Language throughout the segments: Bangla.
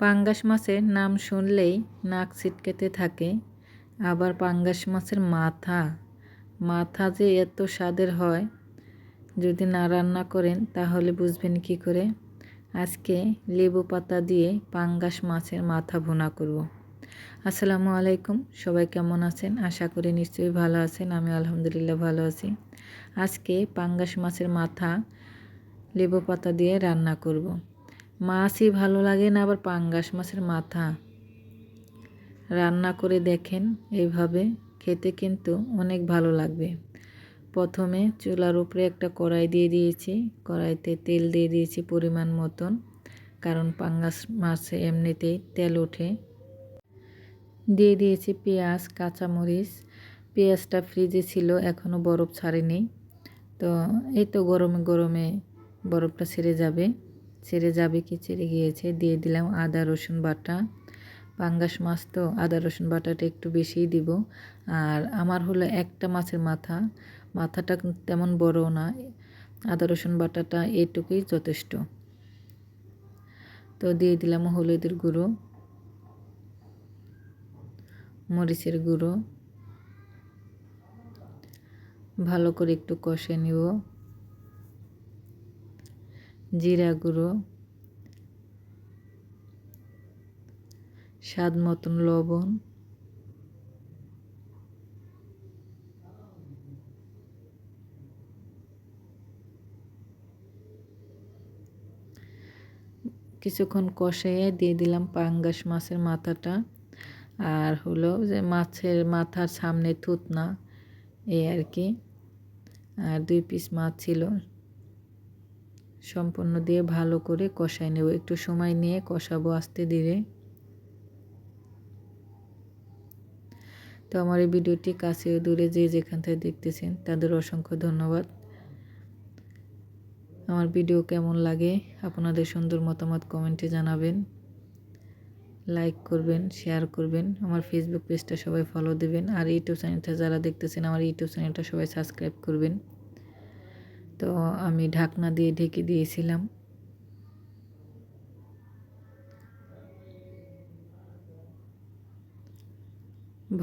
পাঙ্গাস মাছের নাম শুনলেই নাক ছিটকাতে থাকে। আবার পাঙ্গাস মাছের মাথা যে এত স্বাদের হয়, যদি না রান্না করেন তাহলে বুঝবেন কি করে। আজকে লেবু পাতা দিয়ে পাঙ্গাস মাছের মাথা ভুনা করব। আসসালামু আলাইকুম, সবাই কেমন আছেন? আশা করি নিশ্চয়ই ভালো আছেন। আমি আলহামদুলিল্লাহ ভালো আছি। আজকে পাঙ্গাস মাছের মাথা লেবু পাতা দিয়ে রান্না করব। মাছই ভালো লাগে না, আবার পাঙ্গাস মাছের মাথা রান্না করে দেখেন, এইভাবে খেতে কিন্তু অনেক ভালো লাগবে। প্রথমে চুলার উপরে একটা কড়াই দিয়ে দিয়েছি, কড়াইতে তেল দিয়ে দিয়েছি পরিমাণ মতন, কারণ পাঙ্গাস মাছে এমনিতেই তেল ওঠে। দিয়ে দিয়েছি পেঁয়াজ, কাঁচামরিচ। পেঁয়াজটা ফ্রিজে ছিল, এখনও বরফ ছাড়েনি। তো এই তো গরমে গরমে বরফটা ছেড়ে যাবে কি ছেড়ে গিয়েছে। দিয়ে দিলাম আদা রসুন বাটা। পাঙ্গাস মাছ তো আদা রসুন বাটাটা একটু বেশিই দিব। আর আমার হলো একটা মাছের মাথাটা তেমন বড় না, আদা রসুন বাটাটা এটুকুই যথেষ্ট। তো দিয়ে দিলাম হলুদের গুঁড়ো, মরিচের গুঁড়ো, ভালো করে একটু কষে নিব। জিরা গুঁড়ো, স্বাদ মতন লবণ, কিছুক্ষণ কষিয়ে দিয়ে দিলাম পাঙ্গাস মাছের মাথাটা। আর হলো যে মাছের মাথার সামনে থুতনা, এই আর কি। আর 2 পিস মাছ ছিল, সম্পূর্ণ দিয়ে ভালো করে কষাই নেব। একটু সময় নিয়ে কষাবো আস্তে ধীরে। তো আমার এই ভিডিওটি কাছে ও দূরে যে যেখান থেকে দেখতেছেন তাদের অসংখ্য ধন্যবাদ। আমার ভিডিও কেমন লাগে আপনাদের সুন্দর মতামত কমেন্টে জানাবেন। লাইক করবেন, শেয়ার করবেন। আমার ফেসবুক পেজটা সবাই ফলো দেবেন। আর ইউটিউব চ্যানেলটা যারা দেখতেছেন, আমার ইউটিউব চ্যানেলটা সবাই সাবস্ক্রাইব করবেন। তো আমি ঢাকনা দিয়ে ঢেকে দিয়েছিলাম।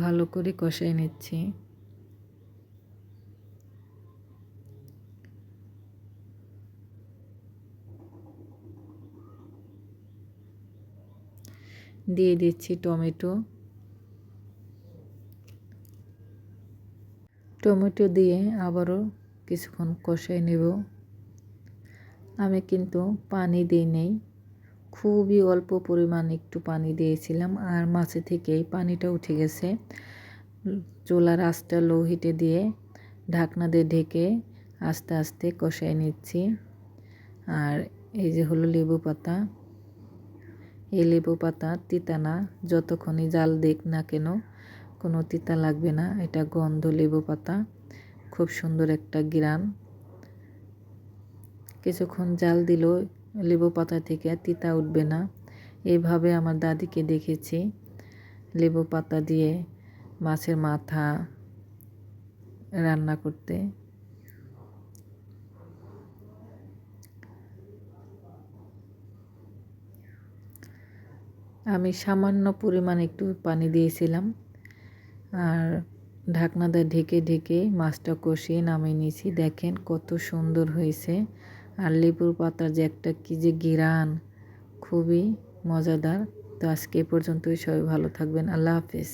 ভালো করে কষাই নিচ্ছি। দিয়ে দিচ্ছি টমেটো দিয়ে আবারও কিছুক্ষণ কষাই নেব। আমি কিন্তু পানি দিই নেই, খুবই অল্প পরিমাণ একটু পানি দিয়েছিলাম। আর মাছে থেকেই পানিটা উঠে গেছে। চুলার আঁচটা লো হিটে দিয়ে ঢাকনা দিয়ে ঢেকে আস্তে আস্তে কষাই নিচ্ছি। আর এই যে হলো লেবু পাতা, এই লেবু পাতা তিতা না, যতক্ষণই জাল দিক না কেন কোনো তিতা লাগবে না। এটা গন্ধ লেবু পাতা, খুব সুন্দর একটা ঘ্রাণ। কিছুক্ষণ জাল দিলেও লেবু পাতা থেকে তিতা উঠবে না। এইভাবে আমার দাদিকে দেখেছি লেবু পাতা দিয়ে মাছের মাথা রান্না করতে। আমি সামান্য পরিমাণ একটু পানি দিয়েছিলাম। আর ঢাকনা দিয়ে ঢেকে ঢেকে মাছটা কষিয়ে নামিয়ে নিয়েছি। দেখেন কত সুন্দর হয়েছে। আর লেবুর পাতার যে একটা কী যে ঘ্রাণ, খুবই মজাদার। তো আজকে এ পর্যন্তই। সবাই ভালো থাকবেন। আল্লাহ হাফেজ।